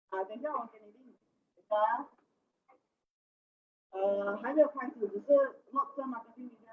啊等一下我给你定。等一下啊还没有开始，只是 not 这 marketing 里面。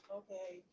OK。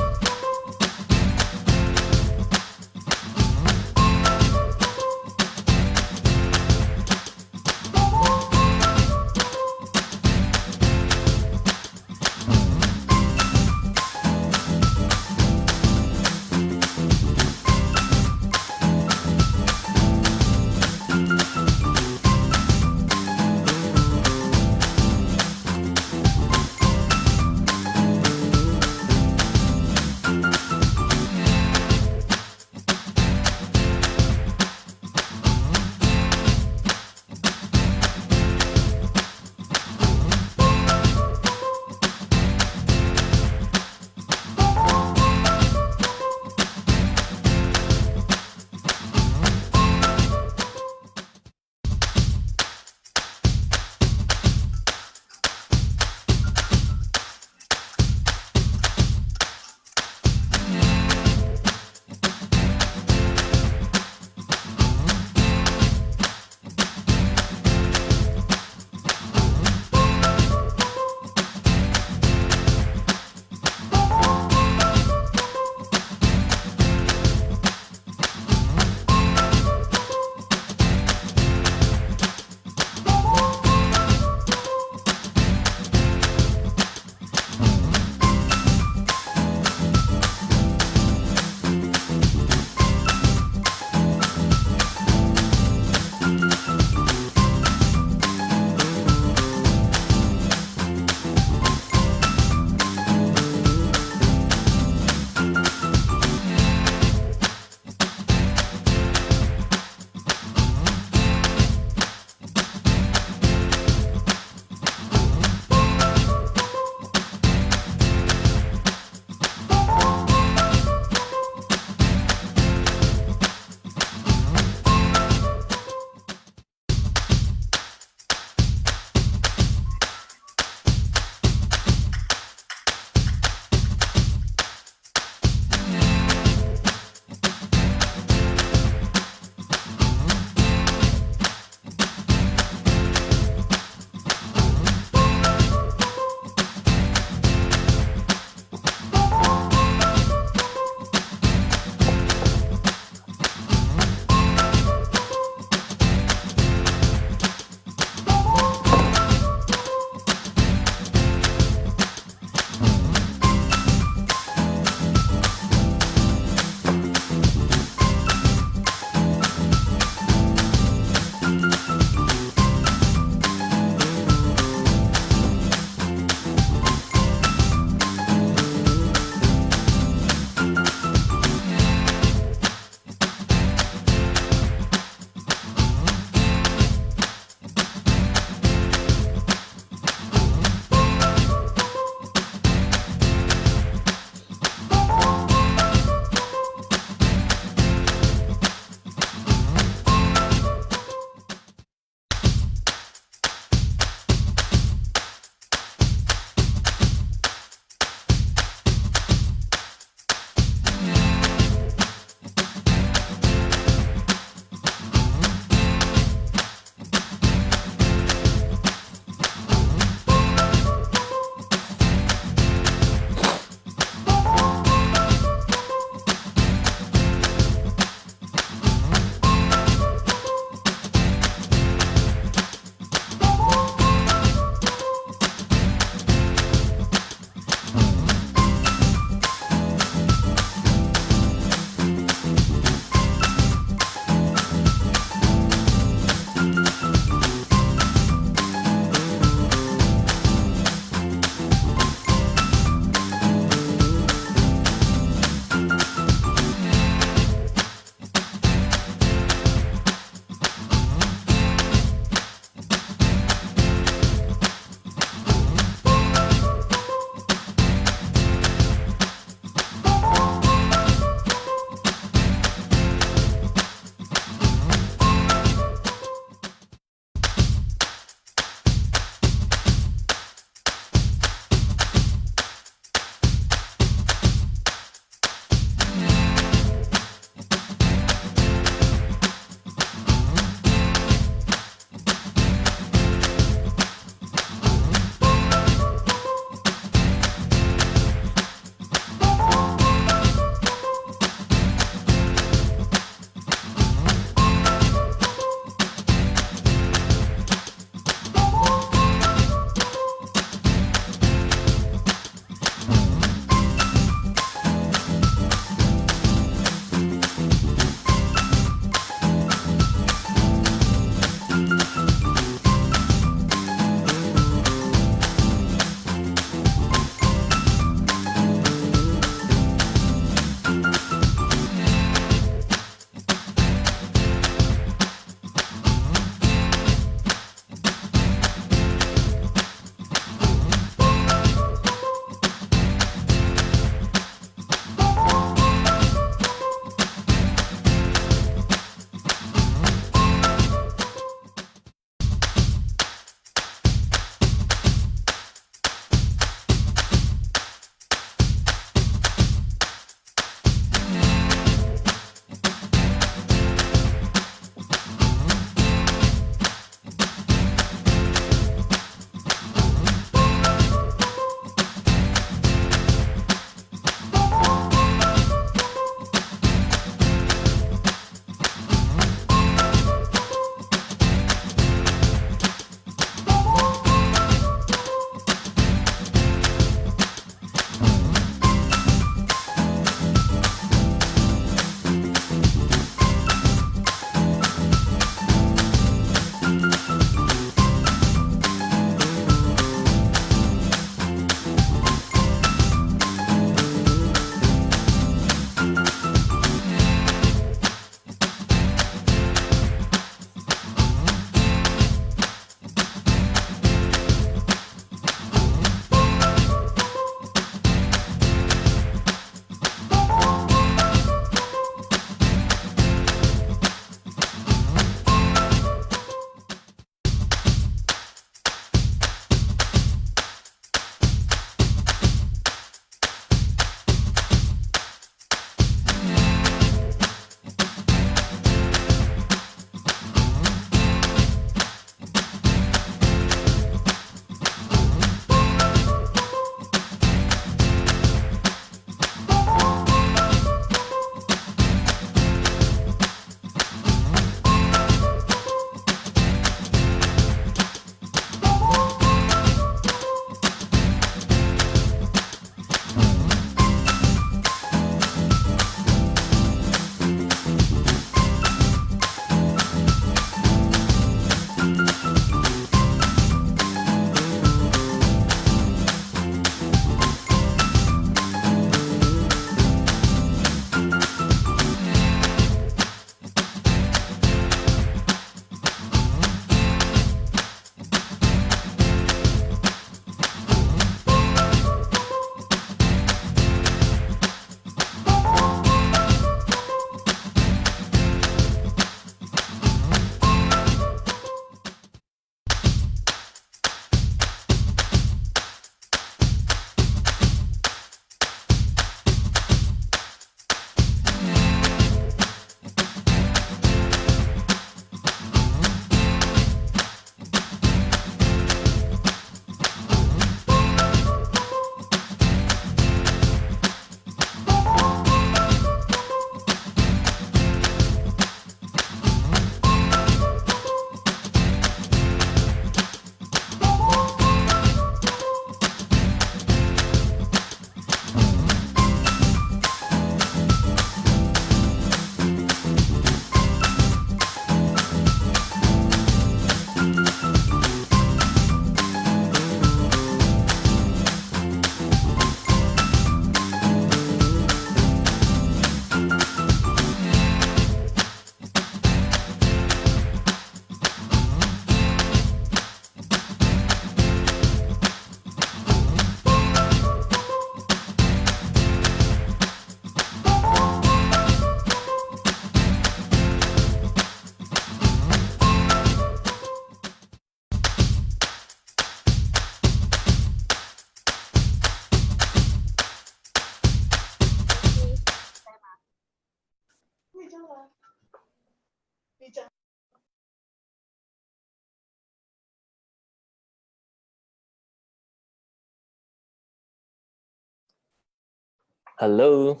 Hello.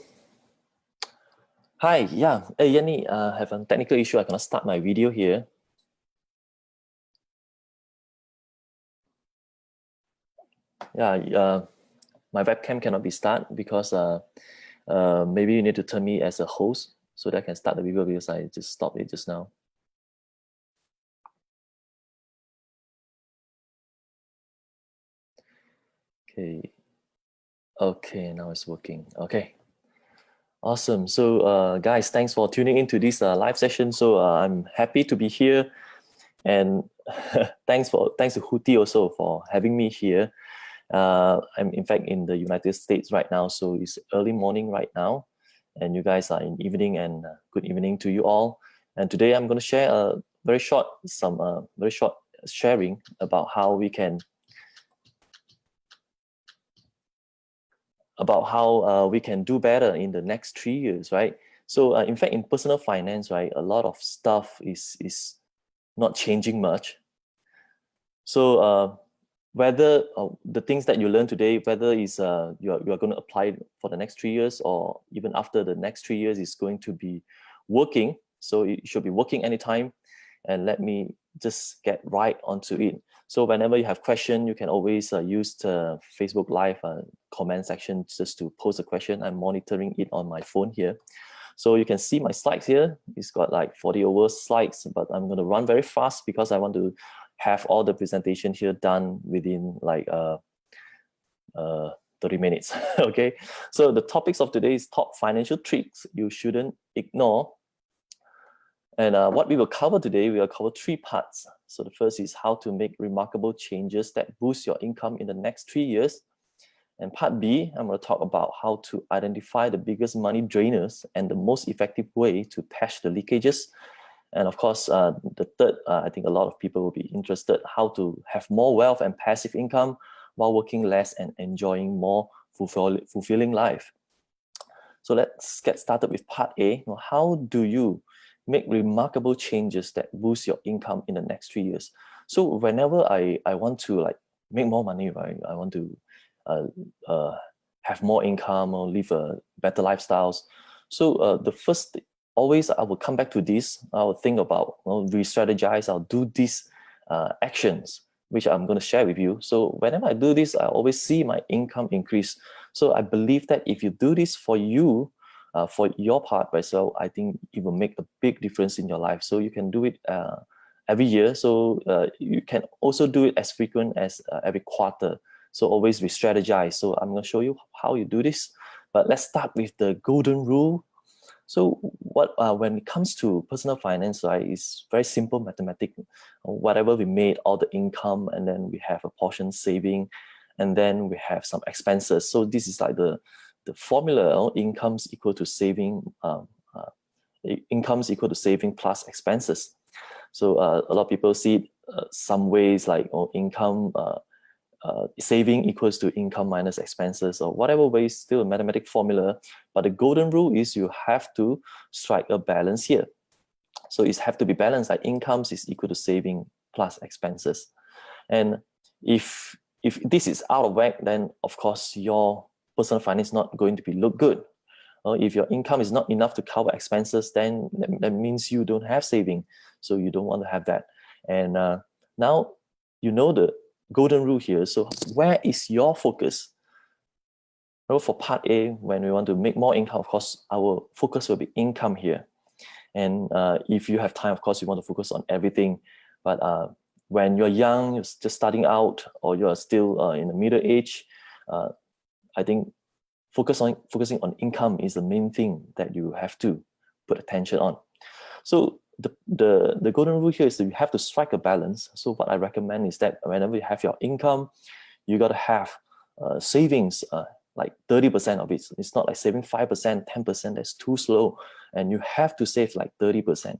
Hi, yeah. Hey, Yanni, I have a technical issue. I cannot start my video here. Yeah, my webcam cannot be started because maybe you need to turn me as a host so that I can start the video because I just stopped it just now. Okay, now it's working. Okay. Awesome. So guys, thanks for tuning into this live session. So I'm happy to be here, and thanks to Hooty also for having me here. I'm in fact in the United States right now, so it's early morning right now, and you guys are in evening, and good evening to you all. And today I'm going to share a very short sharing about how we can do better in the next 3 years, right? So in fact, in personal finance, right, a lot of stuff is not changing much. So whether the things that you learn today, whether is you are going to apply for the next 3 years, or even after the next 3 years is going to be working. So it should be working anytime. And let me just get right onto it. So whenever you have question, you can always use the Facebook Live comment section just to post a question. I'm monitoring it on my phone here. So you can see my slides here. It's got like 40 over slides, but I'm going to run very fast because I want to have all the presentation here done within like 30 minutes. Okay, so the topics of today is top financial tricks you shouldn't ignore. And what we will cover today, we will cover 3 parts. So the first is how to make remarkable changes that boost your income in the next 3 years. And part B, I'm going to talk about how to identify the biggest money drainers and the most effective way to patch the leakages. And of course, the third, I think a lot of people will be interested, how to have more wealth and passive income while working less and enjoying more fulfilling life. So let's get started with part A. How do you make remarkable changes that boost your income in the next 3 years? So whenever I want to like make more money, right? I want to have more income or live a better lifestyles. So the first always I will come back to this. I will think about, re-strategize. I'll do these actions, which I'm going to share with you. So whenever I do this, I always see my income increase. So I believe that if you do this for you, for your part, right, so I think it will make a big difference in your life. So you can do it every year. So you can also do it as frequent as every quarter. So always re-strategize. So I'm going to show you how you do this. But let's start with the golden rule. So what when it comes to personal finance, right, it's very simple mathematics. Whatever we made, all the income, and then we have a portion saving, and then we have some expenses. So this is like the formula. Incomes equal to saving. Incomes equal to saving plus expenses. So a lot of people see it some ways like income. Saving equals to income minus expenses, or whatever way, still a mathematic formula. But the golden rule is you have to strike a balance here. So it have to be balanced, like incomes is equal to saving plus expenses. And if this is out of whack, then of course your personal finance is not going to look good. If your income is not enough to cover expenses, then that means you don't have saving. So you don't want to have that. And now you know the golden rule here. So where is your focus? Well, for part A, when we want to make more income, of course, our focus will be income here. And if you have time, of course, you want to focus on everything. But when you're young, you're just starting out, or you're still in the middle age, I think focusing on income is the main thing that you have to put attention on. So the golden rule here is that you have to strike a balance. So what I recommend is that whenever you have your income, you got to have savings, like 30% of it. It's not like saving 5%, 10%, that's too slow. And you have to save like 30%.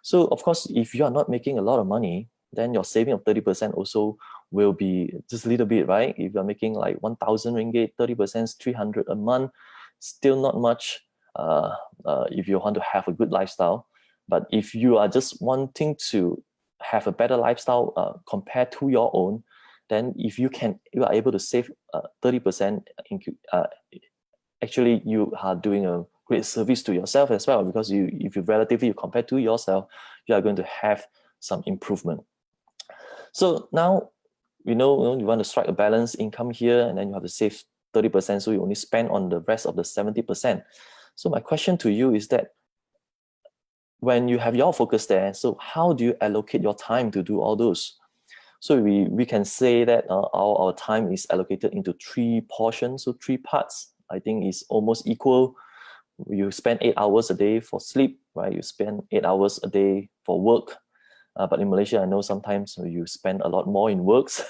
So of course, if you are not making a lot of money, then your saving of 30% also will be just a little bit, right? If you're making like 1,000 ringgit, 30% is 300 a month, still not much if you want to have a good lifestyle. But if you are just wanting to have a better lifestyle compared to your own, then if you are able to save 30% actually you are doing a great service to yourself as well, because if you relatively compare to yourself, you are going to have some improvement. So now you know you want to strike a balanced income here, and then you have to save 30%, so you only spend on the rest of the 70%. So my question to you is that when you have your focus there, so how do you allocate your time to do all those? So we can say that our time is allocated into 3 portions, so 3 parts. I think is almost equal. You spend 8 hours a day for sleep, right? You spend 8 hours a day for work. But in Malaysia, I know sometimes you spend a lot more in works.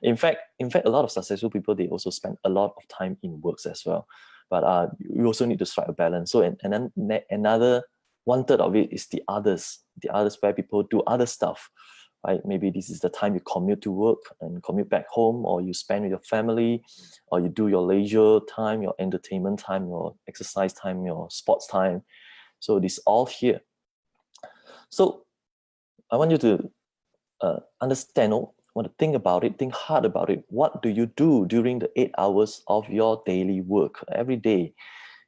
in fact, a lot of successful people, they also spend a lot of time in works as well. But you also need to strike a balance. So and then another 1/3 of it is the others where people do other stuff, right? Maybe this is the time you commute to work and commute back home, or you spend with your family, or you do your leisure time, your entertainment time, your exercise time, your sports time. So this all here. So I want you to understand, want to think about it, think hard about it. What do you do during the 8 hours of your daily work? Every day,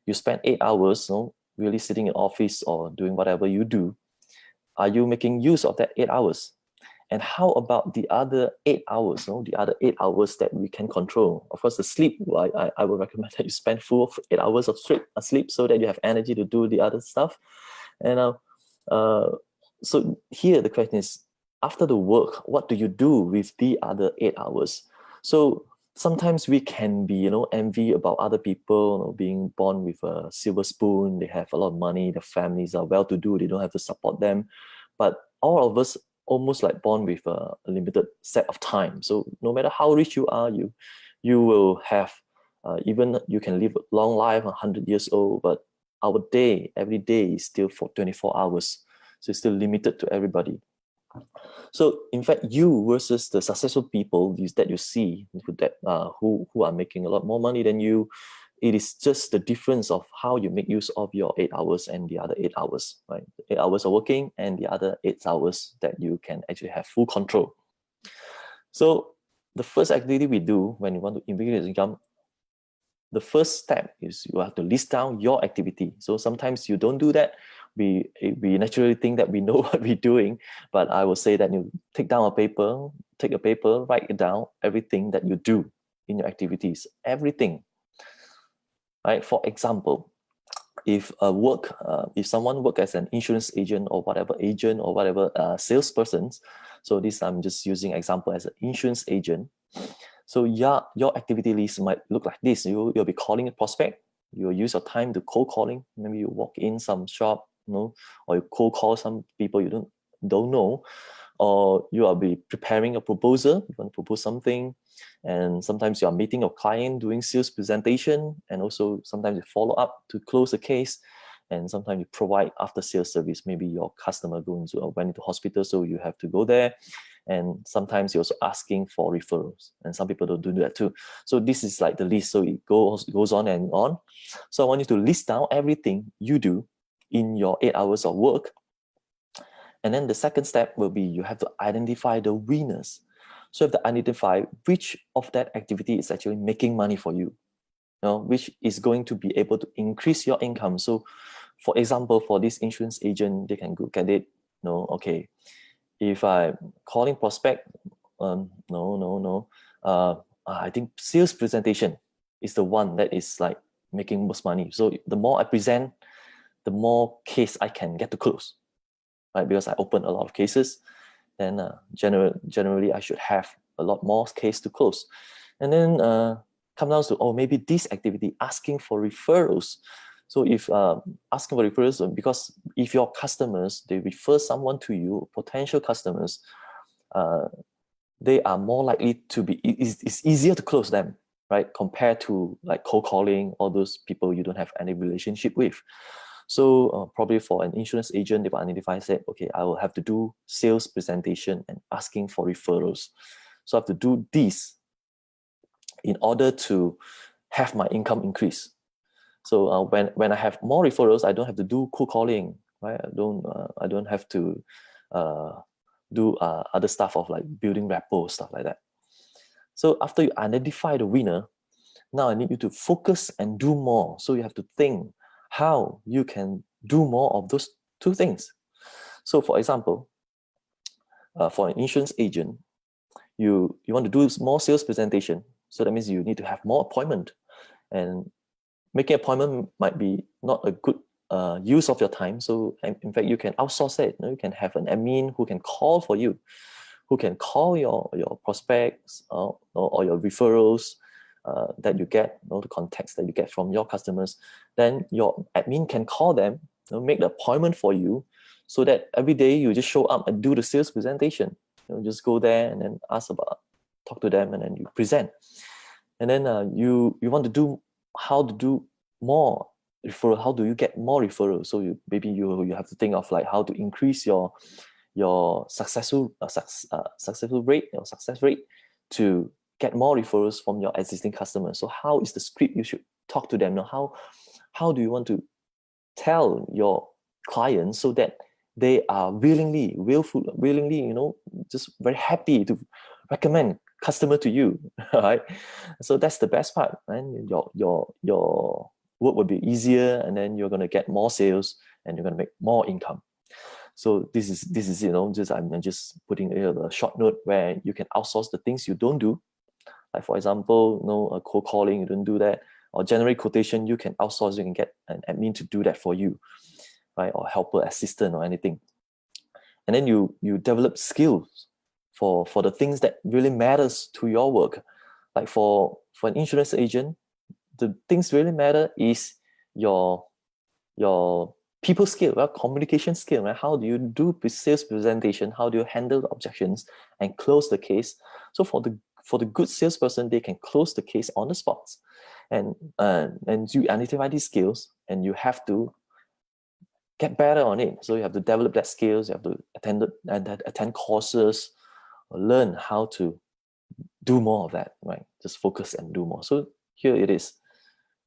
you spend 8 hours, really sitting in office or doing whatever you do. Are you making use of that 8 hours? And how about the other 8 hours? The other 8 hours that we can control. Of course, the sleep. I would recommend that you spend full of 8 hours of sleep so that you have energy to do the other stuff. And so here the question is, after the work, what do you do with the other 8 hours? So sometimes we can be, envy about other people, being born with a silver spoon. They have a lot of money. Their families are well-to-do. They don't have to support them. But all of us almost like born with a limited set of time. So no matter how rich you are, you will have, even you can live a long life, 100 years old, but our day, every day is still for 24 hours. So it's still limited to everybody. So in fact, you versus the successful people that you see who are making a lot more money than you, it is just the difference of how you make use of your 8 hours and the other 8 hours, right? 8 hours of working and the other 8 hours that you can actually have full control. So the first activity we do when you want to increase income, the first step is you have to list down your activity. So sometimes you don't do that. We naturally think that we know what we're doing, but I will say that you take a paper, write it down, everything that you do in your activities, everything. Right? For example, if someone works as an insurance agent or whatever salesperson, so this I'm just using example as an insurance agent. So your activity list might look like this. You'll be calling a prospect. You'll use your time to cold calling. Maybe you walk in some shop, or you cold call some people you don't know, or you will be preparing a proposal. You want to propose something, and sometimes you are meeting your client, doing sales presentation, and also sometimes you follow up to close the case, and sometimes you provide after sales service. Maybe your customer went into hospital, so you have to go there. And sometimes you're also asking for referrals, and some people don't do that too. So this is like the list, so it goes on and on. So I want you to list down everything you do in your 8 hours of work. And then the second step will be you have to identify the winners. So you have to identify which of that activity is actually making money for you, which is going to be able to increase your income. So for example, for this insurance agent, they can look at it, okay, if I'm calling prospect, I think sales presentation is the one that is like making most money. So the more I present, the more case I can get to close, right? Because I open a lot of cases, then generally I should have a lot more case to close. And then come down to, maybe this activity, asking for referrals. So if asking for referrals, because if your customers, they refer someone to you, potential customers, they are more likely to be, it's easier to close them, right? Compared to like cold calling, all those people you don't have any relationship with. So probably for an insurance agent, they will identify, say, okay, I will have to do sales presentation and asking for referrals. So I have to do this in order to have my income increase. So when I have more referrals, I don't have to do cold calling, right? I don't have to do other stuff of like building rapport, stuff like that. So after you identify the winner, Now I need you to focus and do more. So you have to think how you can do more of those two things. So for example, for an insurance agent, you want to do more sales presentation. So that means you need to have more appointment, and making appointment might be not a good use of your time. So in fact, you can outsource it. You can have an admin who can call for you, who can call your prospects or your referrals that you get, the contacts that you get from your customers. Then your admin can call them, make the appointment for you, so that every day you just show up and do the sales presentation. Just go there and then talk to them, and then you present. And then you want to do how to do more referral. How do you get more referrals? So maybe you have to think of like how to increase your successful rate, success rate, to get more referrals from your existing customers. So how is the script you should talk to them? How do you want to tell your clients so that they are willingly, just very happy to recommend customer to you, right? So that's the best part, and your work will be easier, and then you're going to get more sales, and you're going to make more income. So this is I'm just putting a short note where you can outsource the things you don't do. Like for example, cold calling, you don't do that, or generate quotation, you can outsource. You can get an admin to do that for you, right? Or helper, assistant, or anything. And then you develop skills for the things that really matters to your work. Like for an insurance agent, the things really matter is your people skill, right? Communication skill, right? How do you do sales presentation? How do you handle the objections and close the case? So for the good salesperson, they can close the case on the spot. And you identify these skills, and you have to get better on it. So you have to develop that skills. You have to attend courses, or learn how to do more of that, right? Just focus and do more. So here it is,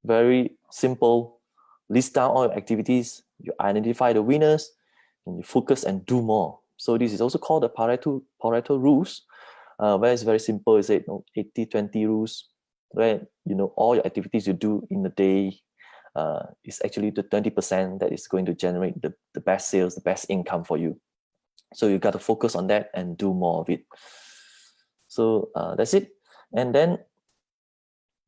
very simple. List down all your activities, you identify the winners, and you focus and do more. So this is also called the Pareto rules, where it's very simple. It's 80-20 rules, where all your activities you do in the day is actually the 20% that is going to generate the best sales, the best income for you. So you got to focus on that and do more of it. So that's it. And then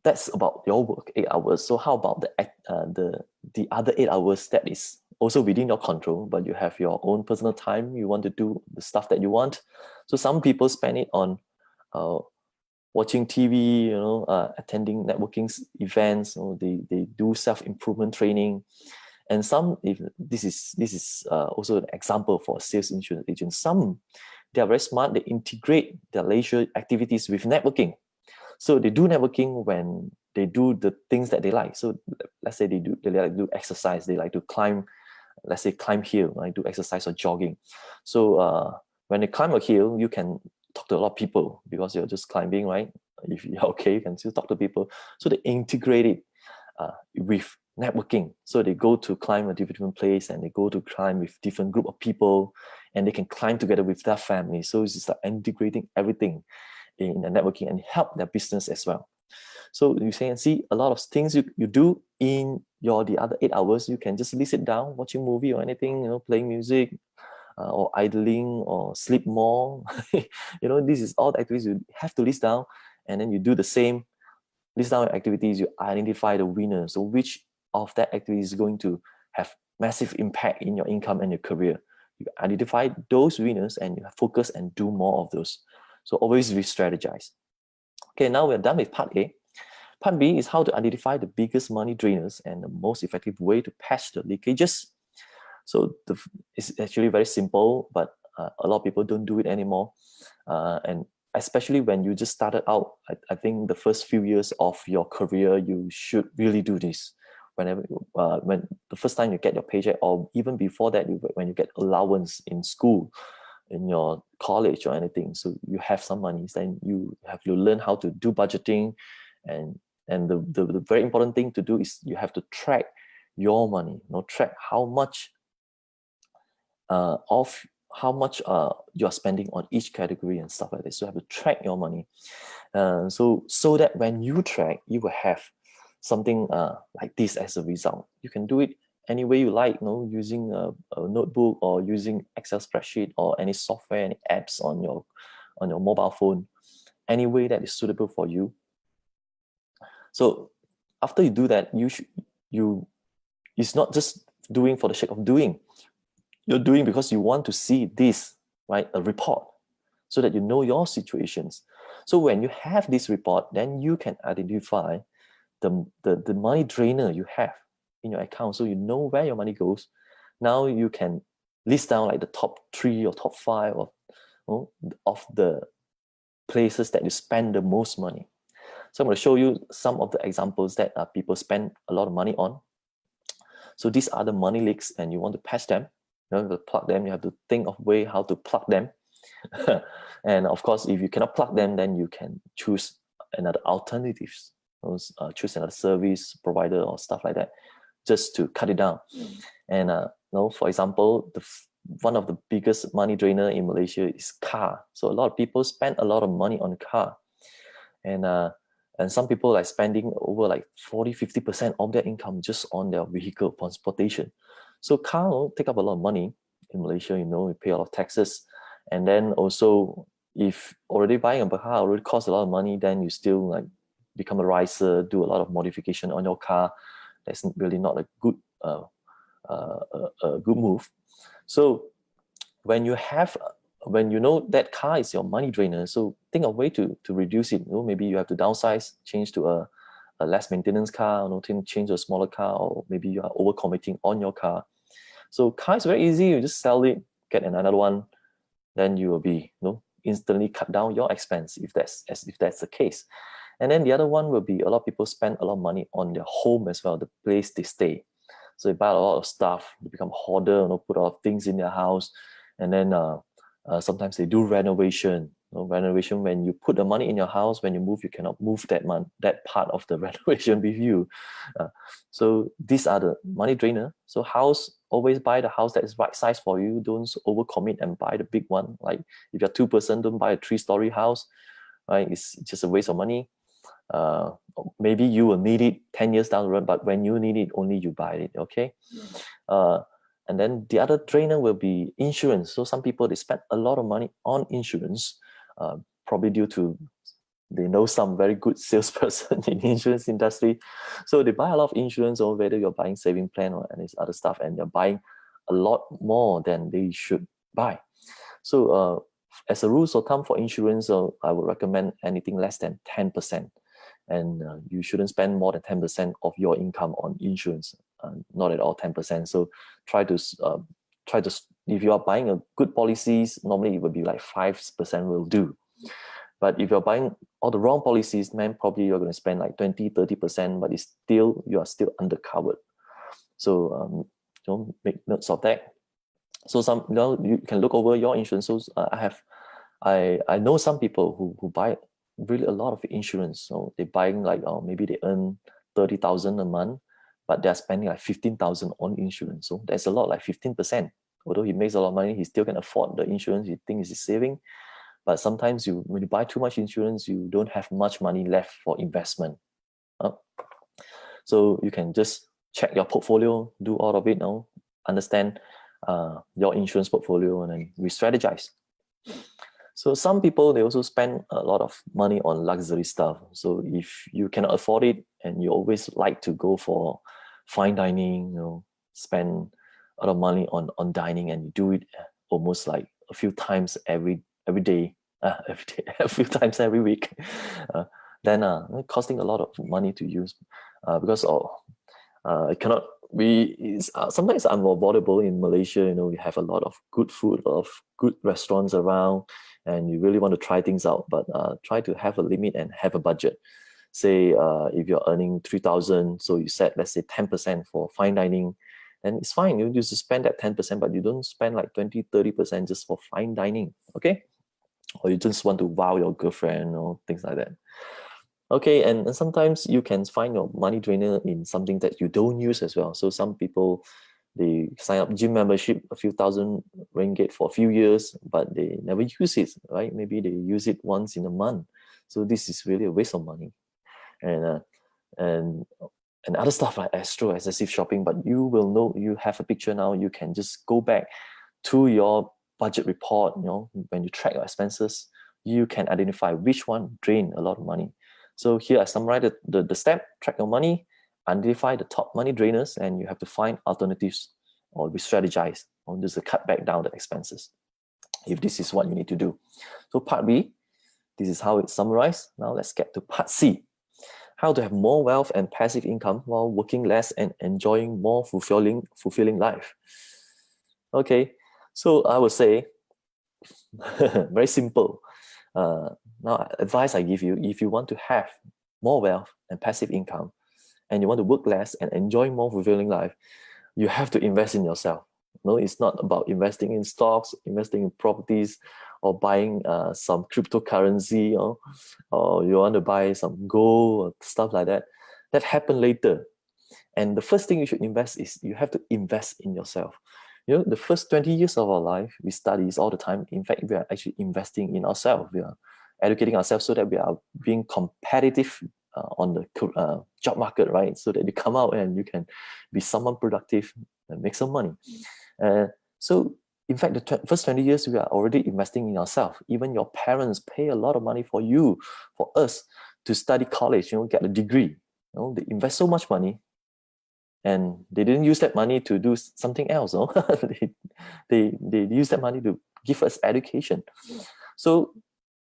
that's about your work, 8 hours. So how about the other 8 hours that is also within your control, but you have your own personal time, you want to do the stuff that you want? So some people spend it on watching TV, attending networking events, they do self-improvement training. And this is also an example for sales insurance agents. Some, they are very smart, they integrate their leisure activities with networking. So they do networking when they do the things that they like. So let's say they like to do exercise, they like to climb, let's say climb hill, right? Do exercise or jogging. So when they climb a hill, you can talk to a lot of people because you're just climbing, right? If you're okay, you can still talk to people. So they integrate it with networking. So they go to climb a different place, and they go to climb with different group of people, and they can climb together with their family. So it's just like integrating everything in the networking and help their business as well. So you can see a lot of things you do in the other 8 hours. You can just list it down, watching movie or anything, playing music, or idling, or sleep more. This is all the activities you have to list down, and then you do the same. List down your activities, you identify the winners. So which of that activity is going to have massive impact in your income and your career? You identify those winners, and you focus and do more of those. So always re-strategize. Okay, now we're done with part A. Part B is how to identify the biggest money drainers and the most effective way to patch the leakages. So it's actually very simple, but a lot of people don't do it anymore. And especially when you just started out, I think the first few years of your career, you should really do this. When the first time you get your paycheck, or even before that, when you get allowance in school, in your college or anything, so you have some money, then you have to learn how to do budgeting, and the very important thing to do is you have to track your money. Track how much you're spending on each category and stuff like this. So you have to track your money, So that when you track, you will have something like this as a result. You can do it any way you like, using a notebook or using Excel spreadsheet or any software, any apps on your mobile phone, any way that is suitable for you. So after you do that, it's not just doing for the sake of doing. You're doing because you want to see this, right? A report, so that you know your situations. So when you have this report, then you can identify the money drainer you have in your account, so you know where your money goes. Now you can list down like the top 3 or top 5 of the places that you spend the most money. So I'm going to show you some of the examples that people spend a lot of money on. So these are the money leaks, and you want to patch them, you have to plug them. You have to think of way how to plug them. And of course, if you cannot plug them, then you can choose another alternatives. Choose another service provider or stuff like that, just to cut it down. And for example, one of the biggest money drainer in Malaysia is car. So a lot of people spend a lot of money on car, and some people like spending over like 40-50% of their income just on their vehicle transportation. So car take up a lot of money in Malaysia. You pay a lot of taxes, and then also if already buying a car already costs a lot of money, then you still like become a riser, do a lot of modification on your car. That's really not a good good move. So when you know that car is your money drainer, so think of a way to reduce it. Maybe you have to downsize, change to a less maintenance car, change to a smaller car, or maybe you are overcommitting on your car. So car is very easy. You just sell it, get another one, then you will be instantly cut down your expense if that's the case. And then the other one will be a lot of people spend a lot of money on their home as well, the place they stay. So they buy a lot of stuff, they become hoarder, put a lot of things in their house. And then sometimes they do renovation. Renovation, when you put the money in your house, when you move, you cannot move that part of the renovation with you. So these are the money drainer. So always buy the house that is right size for you. Don't overcommit and buy the big one. Like if you're 2-person, don't buy a 3-story house, right? It's just a waste of money. Maybe you will need it 10 years down the road, but when you need it, only you buy it, okay? And then the other drainer will be insurance. So some people, they spend a lot of money on insurance, probably due to they know some very good salesperson in the insurance industry. So they buy a lot of insurance, or whether you're buying saving plan or any other stuff, and they're buying a lot more than they should buy. So as a rule of thumb for insurance, I would recommend anything less than 10%. And you shouldn't spend more than 10% of your income on insurance, not at all 10%. So try to, if you are buying a good policies, normally it would be like 5% will do. But if you're buying all the wrong policies, then probably you're going to spend like 20-30%, but you are still undercovered. So don't make notes of that. So you can look over your insurance. So I know some people who buy really a lot of insurance. So they're buying like maybe they earn 30,000 a month, but they're spending like 15,000 on insurance. So that's a lot, like 15%. Although he makes a lot of money, he still can afford the insurance. He thinks he's saving, but sometimes when you buy too much insurance, you don't have much money left for investment. So you can just check your portfolio, do all of it now, understand your insurance portfolio, and then re-strategize. So some people, they also spend a lot of money on luxury stuff. So if you cannot afford it and you always like to go for fine dining, spend a lot of money on dining, and you do it almost like a few times every day, a few times every week, then costing a lot of money to use because it cannot be. Sometimes it's unavoidable in Malaysia. We have a lot of good food, of good restaurants around, and you really want to try things out, but try to have a limit and have a budget. Say if you're earning 3,000, so you set, let's say 10% for fine dining, then it's fine. You just spend that 10%, but you don't spend like 20-30% just for fine dining, okay? Or you just want to wow your girlfriend or things like that. Okay, and sometimes you can find your money drainer in something that you don't use as well. So some people, they sign up gym membership, a few thousand ringgit for a few years, but they never use it, right? Maybe they use it once in a month. So this is really a waste of money. And and other stuff like extra excessive shopping, but you will know, you have a picture now, you can just go back to your budget report, when you track your expenses, you can identify which one drain a lot of money. So here I summarize the step: track your money, identify the top money drainers, and you have to find alternatives or re-strategize on just to cut back down the expenses, if this is what you need to do. So part B, this is how it's summarized. Now let's get to part C: how to have more wealth and passive income while working less and enjoying more fulfilling life. Okay, so I would say, very simple. Now, advice I give you: if you want to have more wealth and passive income, and you want to work less and enjoy more fulfilling life, you have to invest in yourself. No, it's not about investing in stocks, investing in properties, or buying some cryptocurrency, or you want to buy some gold or stuff like that. That happen later. And the first thing you should invest is you have to invest in yourself. The first 20 years of our life, we study all the time. In fact, we are actually investing in ourselves. We are educating ourselves so that we are being competitive on the job market, right? So that you come out and you can be someone productive and make some money. So in fact, the first 20 years, we are already investing in ourselves. Even your parents pay a lot of money for you, for us, to study college, get a degree. They invest so much money, and they didn't use that money to do something else. They use that money to give us education. So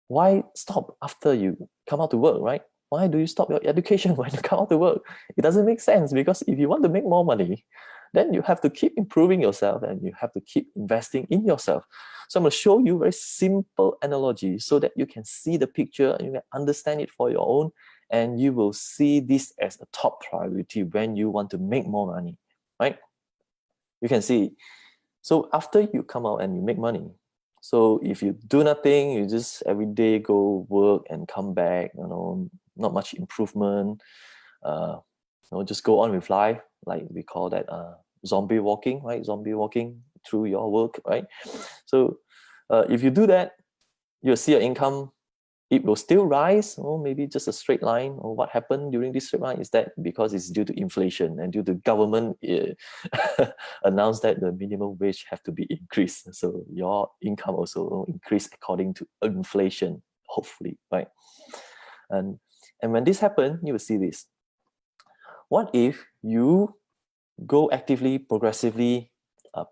why stop after you come out to work, right? Why do you stop your education when you come out to work? It doesn't make sense, because if you want to make more money, then you have to keep improving yourself and you have to keep investing in yourself. So I'm going to show you a very simple analogy so that you can see the picture and you can understand it for your own, and you will see this as a top priority when you want to make more money, right? You can see. So after you come out and you make money, so if you do nothing, you just every day go work and come back, not much improvement, just go on with life, like we call that zombie walking, right? Zombie walking through your work, right? So if you do that, you'll see your income, it will still rise, or maybe just a straight line. Or what happened during this straight line is that because it's due to inflation and due to government announced that the minimum wage have to be increased. So your income also will increase according to inflation, hopefully, right? And when this happens, you will see this. What if you go actively, progressively,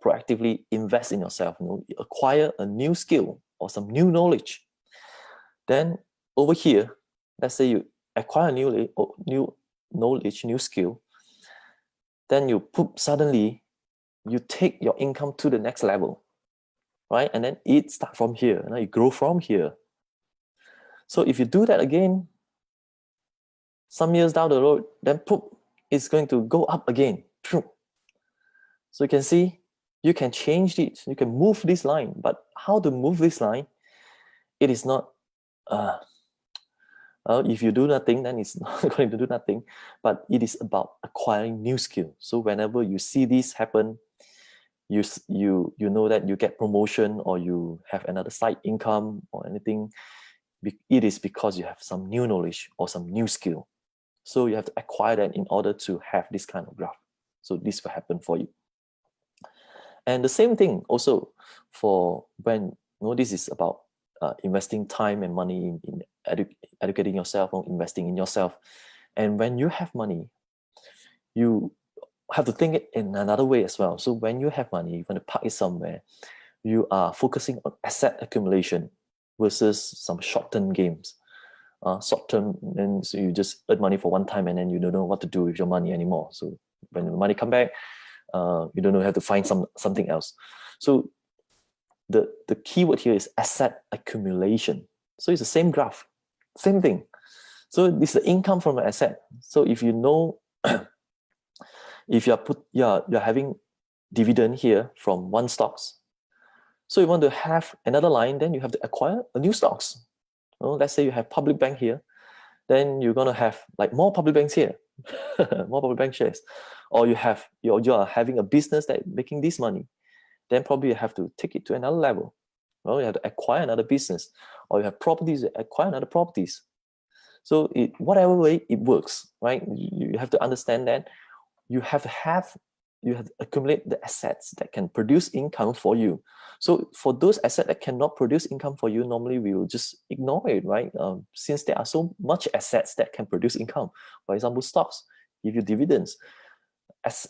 proactively invest in yourself, acquire a new skill or some new knowledge? Then over here, let's say you acquire a new knowledge, new skill, then suddenly you take your income to the next level, right? And then it starts from here, you grow from here. So if you do that again, some years down the road, then it's going to go up again. So you can see, you can change it, you can move this line, but how to move this line? It is not, if you do nothing, then it's not going to do nothing, but it is about acquiring new skill. So whenever you see this happen, you know that you get promotion or you have another side income or anything, it is because you have some new knowledge or some new skill. So you have to acquire that in order to have this kind of graph. So this will happen for you. And the same thing also for when, this is about investing time and money in educating yourself or investing in yourself. And when you have money, you have to think it in another way as well. So when you have money, you want to park it somewhere, you are focusing on asset accumulation versus some short-term games. Short-term, and so you just earn money for one time and then you don't know what to do with your money anymore. So when the money come back, you don't know, you have to find something else. So the key word here is asset accumulation. So it's the same graph, same thing. So this is the income from an asset. So if you know, if you're having dividend here from one stocks, so you want to have another line, then you have to acquire a new stocks. Let's say you have public bank here, then you're going to have like more public banks here, more public bank shares. Or you are having a business that making this money, then probably you have to take it to another level. You have to acquire another business, or you have properties, acquire another properties. So whatever way it works, right? You have to understand that you have to accumulate the assets that can produce income for you. So for those assets that cannot produce income for you, normally we will just ignore it, right? Since there are so much assets that can produce income. For example, stocks give you dividends,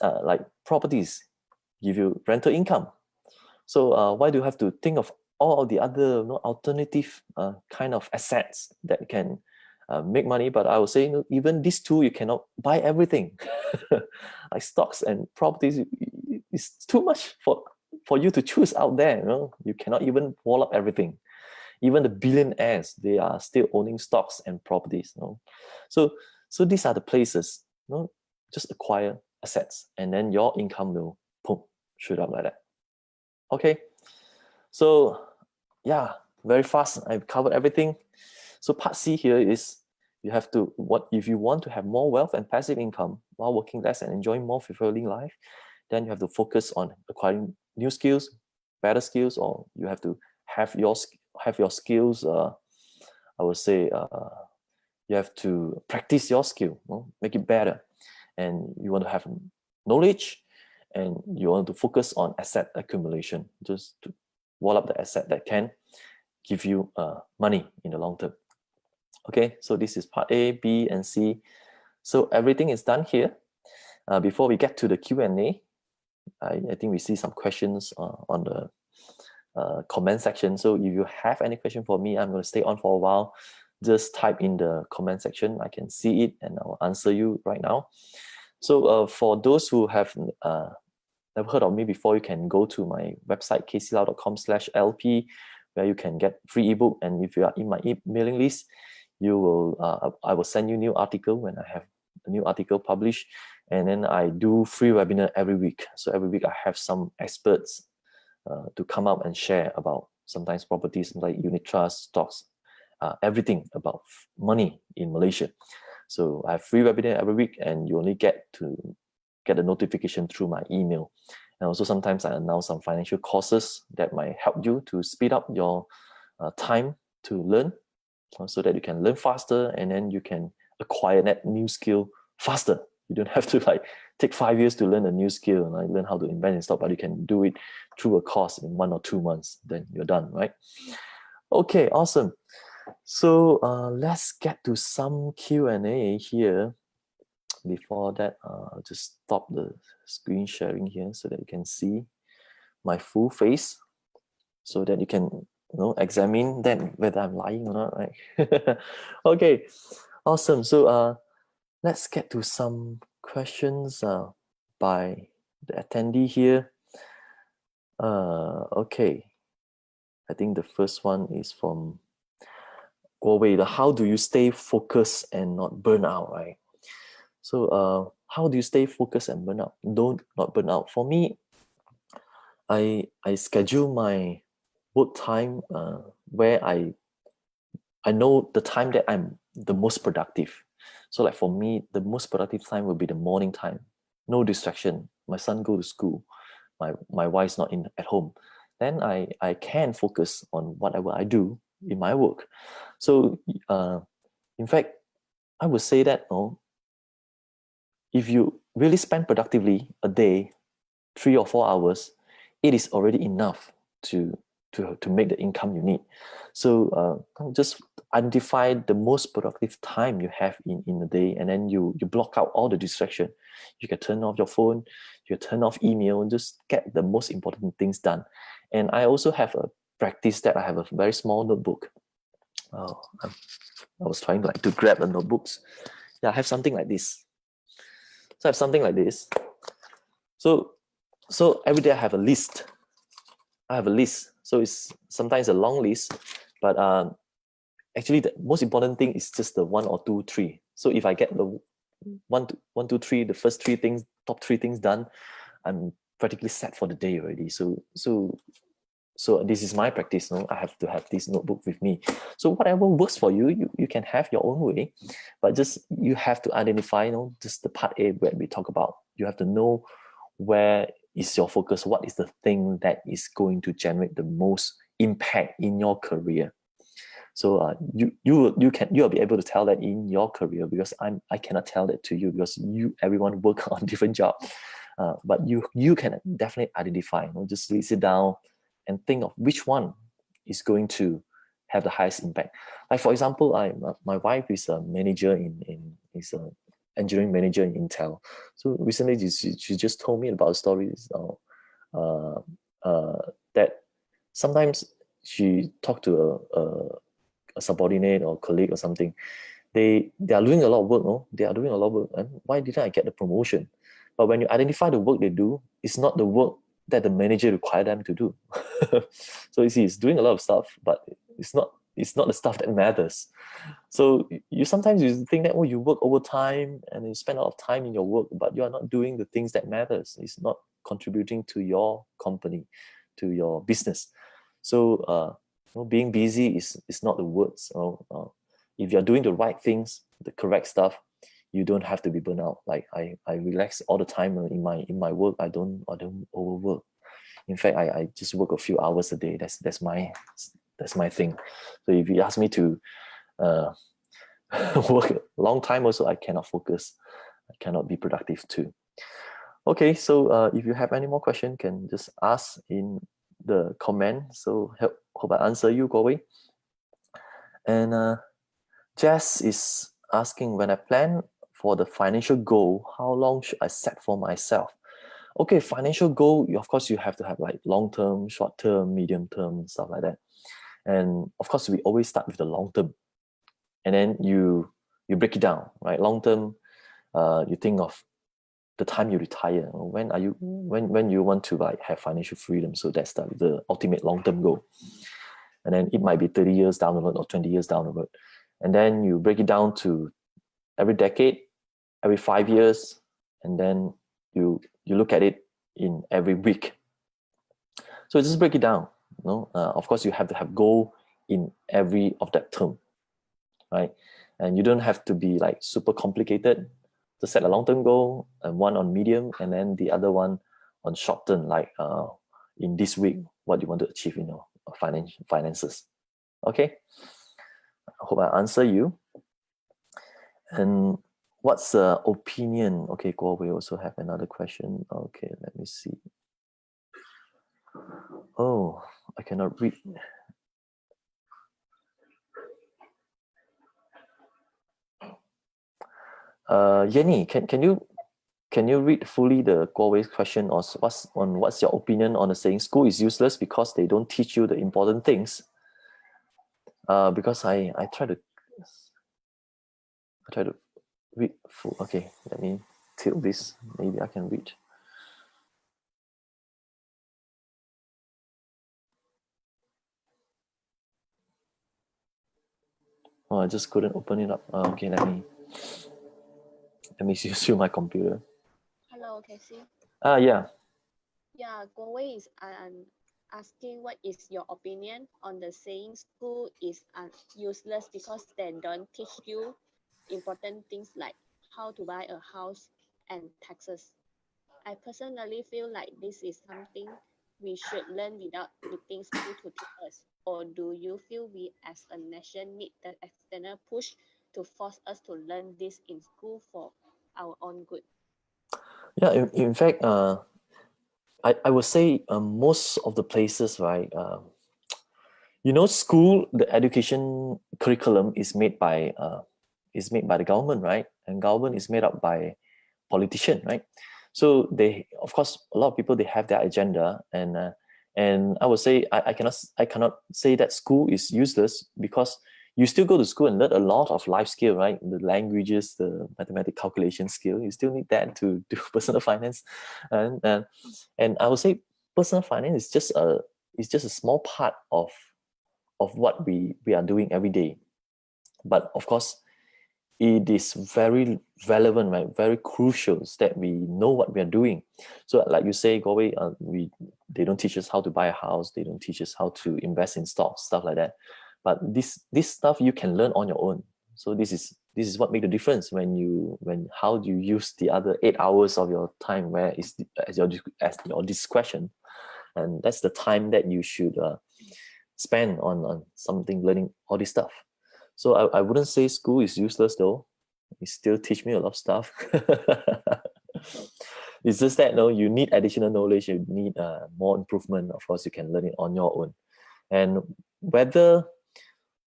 like properties give you rental income. So why do you have to think of all of the other alternative kind of assets that can make money? But I would say even these two, you cannot buy everything. Like stocks and properties, it's too much for you to choose out there. You cannot even wall up everything. Even the billionaires, they are still owning stocks and properties. So these are the places. Just acquire assets, and then your income will shoot up like that. Okay, so yeah, very fast. I've covered everything. So part C here is you have to, if you want to have more wealth and passive income while working less and enjoying more fulfilling life, then you have to focus on acquiring new skills, better skills, or you have to have your skills. I would say you have to practice your skill, make it better, and you want to have knowledge, and you want to focus on asset accumulation, just to wall up the asset that can give you money in the long term. Okay, so this is part A, B, and C. So everything is done here. Before we get to the Q&A, I think we see some questions on the comment section. So if you have any question for me, I'm going to stay on for a while. Just type in the comment section. I can see it and I'll answer you right now. So for those who have never heard of me before, you can go to my website, kclau.com/lp, where you can get free ebook. And if you are in my mailing list, you will I will send you new article when I have a new article published. And then I do free webinar every week. So every week I have some experts to come up and share about sometimes properties like unit trust, stocks, everything about money in Malaysia. So I have free webinar every week, and you only get a notification through my email. And also sometimes I announce some financial courses that might help you to speed up your time to learn, so that you can learn faster, and then you can acquire that new skill faster. You don't have to take 5 years to learn a new skill and learn how to invest in stock, but you can do it through a course in 1 or 2 months. Then you're done, right? Okay, awesome. So let's get to some Q&A here. Before that, I'll just stop the screen sharing here so that you can see my full face, so that you can examine then whether I'm lying or not, right? Okay, awesome. So let's get to some questions by the attendee here. Okay, I think the first one is from Guowei. How do you stay focused and not burn out, right? So how do you stay focused and not burn out? For me, I schedule my work time where I know the time that I'm the most productive. So like for me, the most productive time will be the morning time. No distraction. My son go to school. My wife's not at home. Then I can focus on whatever I do in my work. So in fact, I would say that if you really spend productively a day, 3 or 4 hours, it is already enough to make the income you need. So just identify the most productive time you have in a day, and then you block out all the distraction. You can turn off your phone, you can turn off email, and just get the most important things done. And I also have a practice that I have a very small notebook. I was trying to grab the notebooks. Yeah, I have something like this. So I have something like this. So every day I have a list. So it's sometimes a long list, but actually the most important thing is just the 1 or 2, 3. So if I get the 1, 2, 3, the first 3 things, top 3 things done, I'm practically set for the day already. So this is my practice. I have to have this notebook with me. So whatever works for you, you can have your own way, but just you have to identify, just the part A where we talk about. You have to know where is your focus, what is the thing that is going to generate the most impact in your career. So you'll be able to tell that in your career, because I cannot tell that to you, because everyone work on different job. But you can definitely identify. Just sit down and think of which one is going to have the highest impact. Like for example, my wife is a manager is a engineering manager in Intel. So recently she just told me about stories that sometimes she talked to a subordinate or colleague or something. They are doing a lot of work, no? They are doing a lot of work. And why didn't I get the promotion? But when you identify the work they do, it's not the work that the manager required them to do. So you see, it's doing a lot of stuff, but it's not the stuff that matters. So you sometimes you think that, oh, you work overtime and you spend a lot of time in your work, but you are not doing the things that matters. It's not contributing to your company, to your business. So being busy is not the words. If you're doing the right things, the correct stuff, you don't have to be burnt out. Like I relax all the time in my work. I don't overwork. In fact, I just work a few hours a day. That's my thing. So if you ask me to work a long time also, I cannot focus. I cannot be productive too. Okay, so if you have any more questions, can just ask in the comment. So hope I answer you, Guowei. And Jess is asking, when I plan for the financial goal, how long should I set for myself? Okay, financial goal, of course, you have to have like long-term, short-term, medium-term, stuff like that. And of course, we always start with the long-term. And then you break it down, right? Long-term, you think of the time you retire. When you want to like have financial freedom? So that's the ultimate long-term goal. And then it might be 30 years down the road or 20 years down the road. And then you break it down to every decade, every 5 years, and then you look at it in every week. So just break it down. Of course, you have to have goal in every of that term, right? And you don't have to be like super complicated. To set a long-term goal, and one on medium, and then the other one on short-term, like in this week, what you want to achieve in your finances. Okay, I hope I answer you. And what's the opinion? Okay, Guo, we also have another question. Okay, let me see. Oh, I cannot read. Yenny, can you read fully the Guowei's question, or what's your opinion on the saying school is useless because they don't teach you the important things? Because I try to read full. Okay, let me tilt this. Maybe I can read. Oh, I just couldn't open it up. Okay, let me use my computer. Hello, Kc. Yeah. Yeah, Guowei is asking what is your opinion on the saying school is useless because they don't teach you important things like how to buy a house and taxes. I personally feel like this is something we should learn without needing school to teach us. Or do you feel we as a nation need the external push to force us to learn this in school for our own good? Yeah, in fact, I would say most of the places, right? School, the education curriculum is made by the government, right? And government is made up by politicians, right? So they, of course, a lot of people, they have their agenda, and I would say I cannot say that school is useless, because you still go to school and learn a lot of life skill, right? The languages, the mathematical calculation skill, you still need that to do personal finance, and I would say personal finance is just a small part of what we are doing every day. But of course, it is very relevant, right? Very crucial that we know what we are doing. So like you say, Guowei, they don't teach us how to buy a house. They don't teach us how to invest in stocks, stuff like that. But this stuff you can learn on your own. So this is what makes the difference when how do you use the other 8 hours of your time, where as your discretion, and that's the time that you should spend on something, learning all this stuff. So I wouldn't say school is useless though. It still teach me a lot of stuff. It's just that no, you need additional knowledge, you need more improvement. Of course, you can learn it on your own. And whether,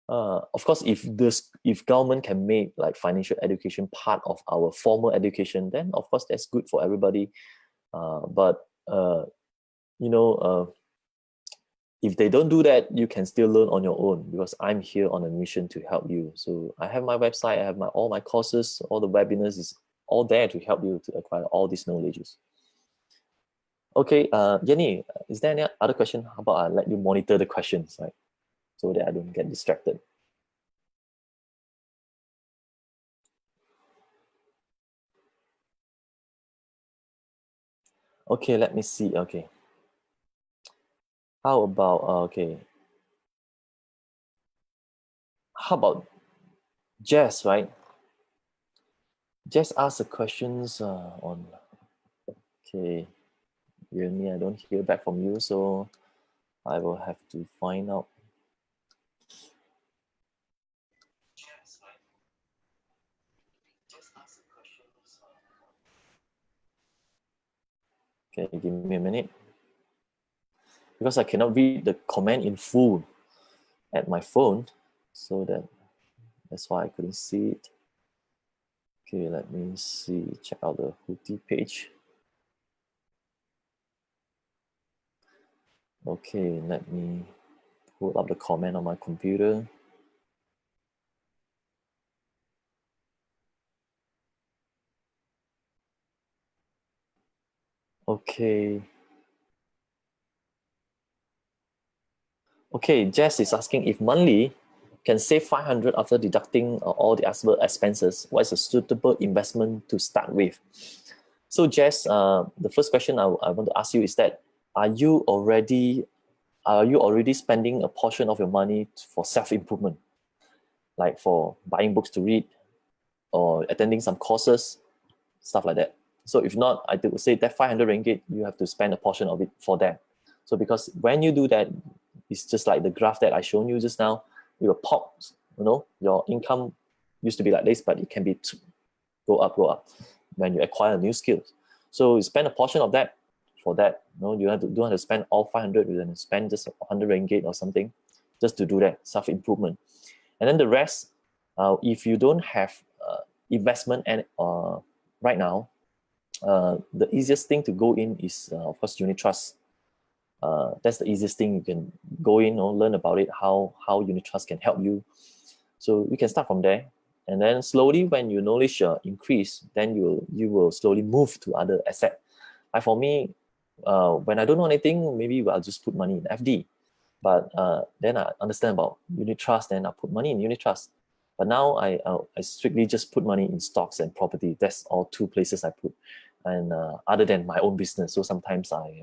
of course, if government can make like financial education part of our formal education, then of course that's good for everybody. But you know, if they don't do that, you can still learn on your own, because I'm here on a mission to help you. So I have my website, I have all my courses, all the webinars is all there to help you to acquire all these knowledges. Okay, Jenny, is there any other question? How about I let you monitor the questions, right? So that I don't get distracted. Okay, let me see. Okay. How about, okay. How about Jess, right? Jess asked the questions on, okay. Really, I don't hear back from you, so I will have to find out. Okay, give me a minute. Because I cannot read the comment in full at my phone, so that's why I couldn't see it. Okay, let me see, check out the Hooty page. Okay, let me pull up the comment on my computer. Okay. Okay, Jess is asking if monthly can save 500 after deducting all the other expenses. What is a suitable investment to start with? So Jess, the first question I want to ask you is that, are you already spending a portion of your money for self-improvement, like for buying books to read or attending some courses, stuff like that? So if not, I would say that 500 ringgit, you have to spend a portion of it for that. So because when you do that, it's just like the graph that I shown you just now, it will pop, you know, your income used to be like this, but it can be go up when you acquire new skills. So you spend a portion of that for that. You know, you don't have to spend all 500, you have to spend just 100 ringgit or something just to do that self-improvement. And then the rest, if you don't have investment and right now, the easiest thing to go in is of course unit trust. That's the easiest thing. You can go in or learn about it, how unit trust can help you. So we can start from there, and then slowly when your knowledge increase, then you will slowly move to other asset. Like for me, when I don't know anything, maybe I'll just put money in FD. But then I understand about unit trust, then I put money in unit trust. But now I strictly just put money in stocks and property. That's all two places I put. And other than my own business, so sometimes I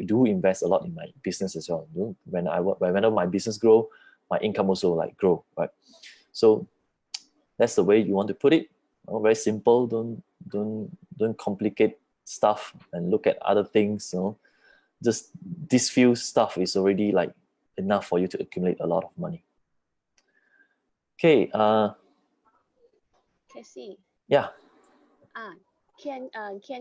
do invest a lot in my business as well. You know, whenever my business grow, my income also like grow, right? So that's the way you want to put it. You know, very simple. Don't complicate stuff and look at other things. You know, just this few stuff is already like enough for you to accumulate a lot of money. Okay. Kc. Yeah. Ken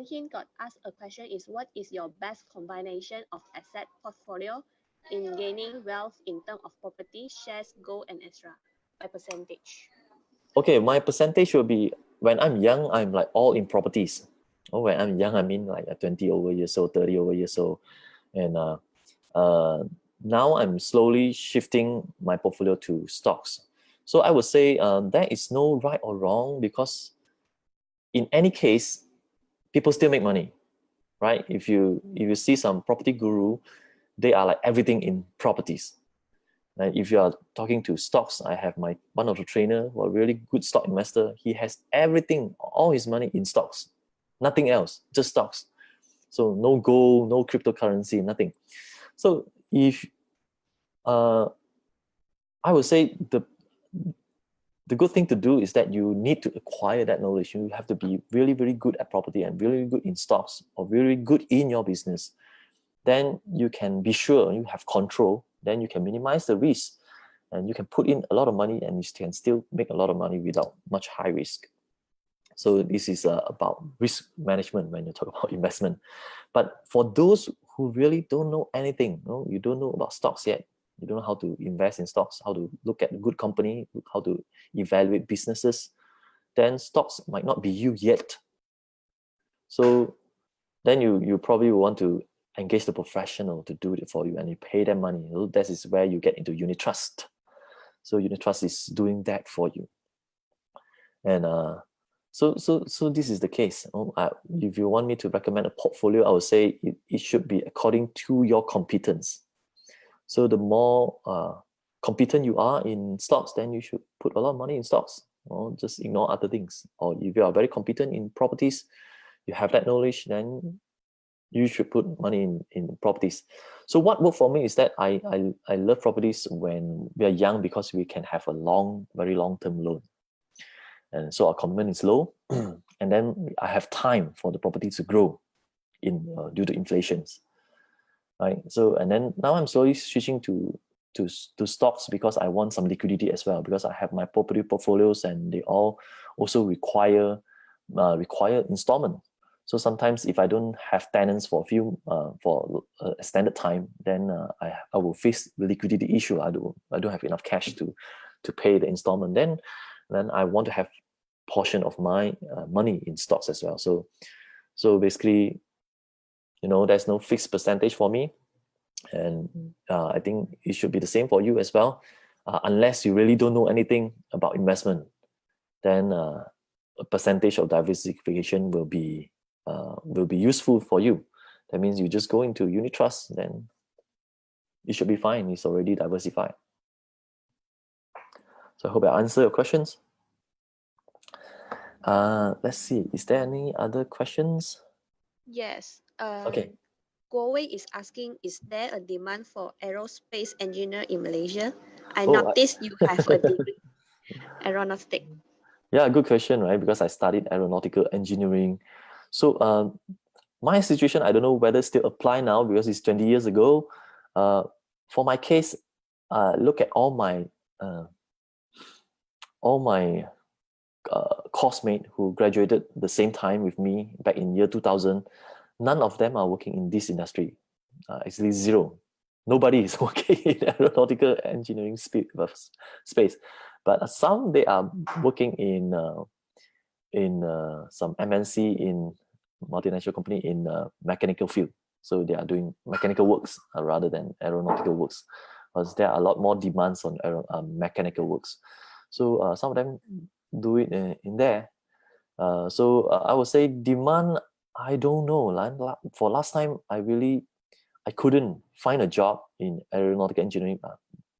Hin got asked a question is, what is your best combination of asset portfolio in gaining wealth in terms of property, shares, gold, and extra by percentage? Okay, my percentage will be, when I'm young, I'm like all in properties. Oh, when I'm young, I mean like 20 over years old, 30 over years old. And now I'm slowly shifting my portfolio to stocks. So I would say there is no right or wrong, because in any case, people still make money, right? If you see some property guru, they are like everything in properties. And if you are talking to stocks, I have one of the trainer who are really good stock investor. He has everything, all his money in stocks, nothing else, just stocks. So no gold, no cryptocurrency, nothing. So if I would say the good thing to do is that you need to acquire that knowledge. You have to be really, really good at property and really good in stocks, or really good in your business. Then you can be sure you have control. then you can minimize the risk, and you can put in a lot of money and you can still make a lot of money without much high risk. So this is about risk management when you talk about investment. But for those who really don't know anything, you don't know about stocks yet, you don't know how to invest in stocks, how to look at a good company, how to evaluate businesses, then stocks might not be you yet. So then you probably want to engage the professional to do it for you, and you pay them money. That is where you get into unit trust. So unit trust is doing that for you. And so this is the case. If you want me to recommend a portfolio, I would say it should be according to your competence. So the more competent you are in stocks, then you should put a lot of money in stocks, or just ignore other things. Or if you are very competent in properties, you have that knowledge, then you should put money in properties. So what worked for me is that I love properties when we are young, because we can have a very long-term loan. And so our commitment is low, and then I have time for the property to grow due to inflations, right? So, and then now I'm slowly switching to stocks because I want some liquidity as well, because I have my property portfolios and they all also require installment. So sometimes if I don't have tenants for a extended time, then I will face the liquidity issue. I don't have enough cash to pay the installment. Then I want to have portion of my money in stocks as well. So basically, there's no fixed percentage for me, and I think it should be the same for you as well. Unless you really don't know anything about investment, then a percentage of diversification will be useful for you. That means you just go into unit trust, then you should be fine. It's already diversified. So I hope I answer your questions. Let's see. Is there any other questions? Yes. Okay. Gowei is asking, is there a demand for aerospace engineer in Malaysia? I Oh, noticed you have a degree aeronautic. Yeah, good question, right? Because I studied aeronautical engineering. So my situation, I don't know whether it still apply now because it's 20 years ago. For my case, look at all my coursemate who graduated the same time with me back in year 2000. None of them are working in this industry. Actually, zero. Nobody is working in aeronautical engineering space. But some, they are working in some MNC, in multinational company in mechanical field. So they are doing mechanical works rather than aeronautical works, because there are a lot more demands on mechanical works. So some of them do it in there. So I would say demand, I don't know. For last time, I couldn't find a job in aeronautical engineering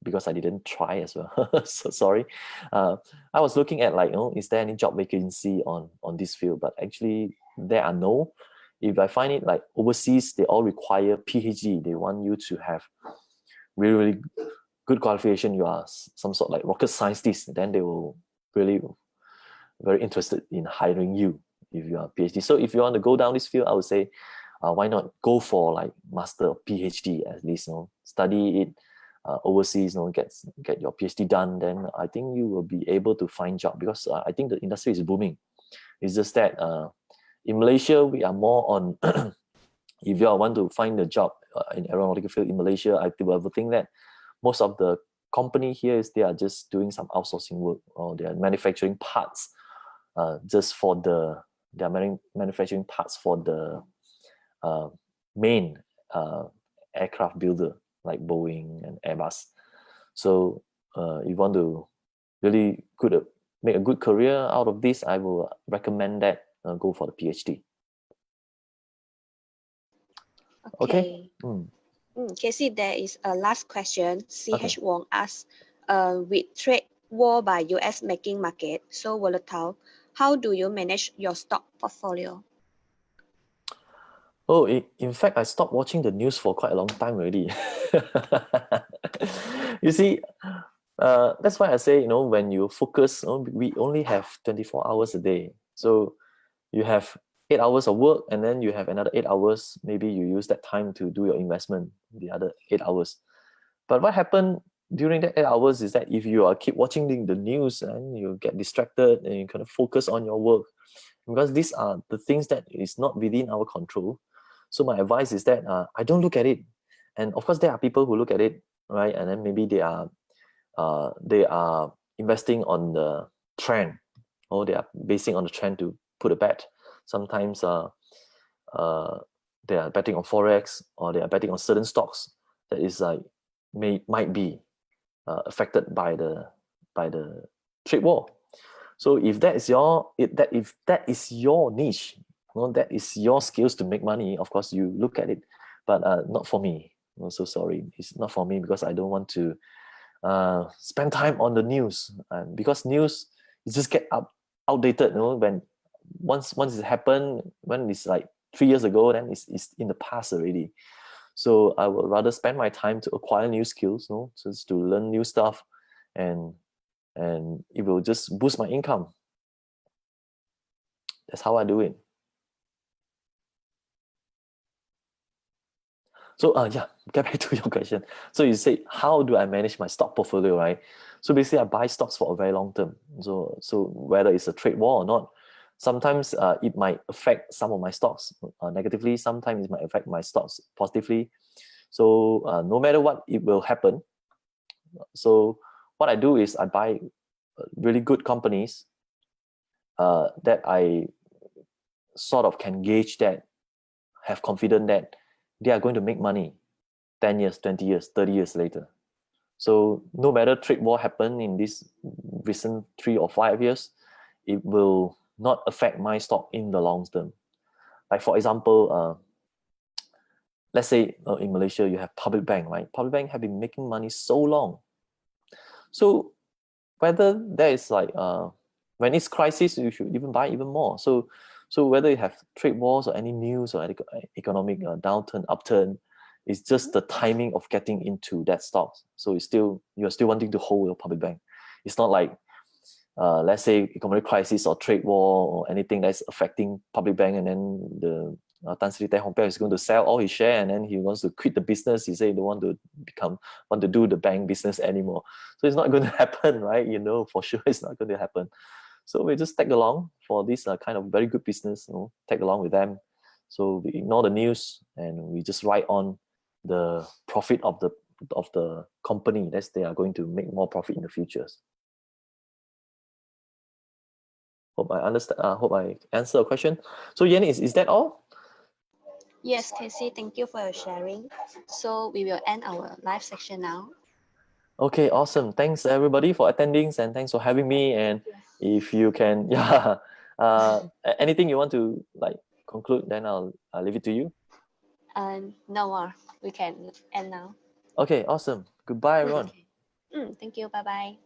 because I didn't try as well. So sorry. I was looking at is there any job vacancy on this field? But actually there are no. If I find it like overseas, they all require PhD. They want you to have really, really good qualification. You are some sort of like rocket scientist. Then they will really very interested in hiring you if you are a PhD. So if you want to go down this field, I would say, why not go for like master or PhD at least, study it overseas, get your PhD done. Then I think you will be able to find job, because I think the industry is booming. It's just that in Malaysia, we are more on, if you want to find a job in aeronautical field in Malaysia, I would think that most of the company here they are just doing some outsourcing work, or they are manufacturing parts manufacturing parts for the main aircraft builder like Boeing and Airbus. So if you want to really make a good career out of this, I will recommend that go for the PhD. Okay. Kc, there is a last question. CH Okay. Wong asks, with trade war by US making market so volatile, how do you manage your stock portfolio? Oh, in fact, I stopped watching the news for quite a long time already. You see, that's why I say, when you focus, we only have 24 hours a day. So you have 8 hours of work, and then you have another 8 hours. Maybe you use that time to do your investment, the other 8 hours. But what happened during that 8 hours is that if you are keep watching the news and you get distracted and you kind of focus on your work, because these are the things that is not within our control. So my advice is that I don't look at it. And of course, there are people who look at it, right? And then maybe they are investing on the trend, or they are basing on the trend to put a bet. Sometimes they are betting on forex, or they are betting on certain stocks that is like might be affected by the trade war. So if that is your if that is your niche, that is your skills to make money, of course you look at it, but not for me. I'm so sorry, it's not for me, because I don't want to spend time on the news, and because news is just get outdated. When once it happened, when it's like 3 years ago, then it's in the past already. So I would rather spend my time to acquire new skills, just to learn new stuff, and it will just boost my income. That's how I do it. So yeah, get back to your question. So you say, how do I manage my stock portfolio, right? So basically, I buy stocks for a very long term. So whether it's a trade war or not, sometimes it might affect some of my stocks negatively. Sometimes it might affect my stocks positively. So no matter what, it will happen. So what I do is I buy really good companies that I sort of can gauge that, have confidence that they are going to make money 10 years, 20 years, 30 years later. So no matter trade war happen in this recent 3 or 5 years, it will not affect my stock in the long term. Like for example, let's say in Malaysia, you have public bank, right? Public bank have been making money so long. So whether there is like, when it's crisis, you should even buy even more. So whether you have trade wars or any news or economic downturn, upturn, it's just the timing of getting into that stock. So you're still wanting to hold your public bank. It's not like, let's say economic crisis or trade war or anything that's affecting public bank, and then the Tan Sri Teh Hong is going to sell all his share, and then he wants to quit the business. He say he don't want to do the bank business anymore. So it's not going to happen, right? For sure it's not going to happen. So we just tag along for this kind of very good business, tag along with them. So we ignore the news and we just write on the profit of the company that they are going to make more profit in the futures. Hope I understand. Hope I answer a question. So Yanni, is that all? Yes, Kc, thank you for your sharing. So we will end our live section now. Okay, awesome. Thanks everybody for attending, and thanks for having me. And if you can, anything you want to conclude, then I'll leave it to you. No more. We can end now. Okay, awesome. Goodbye, everyone. Okay. Thank you. Bye bye.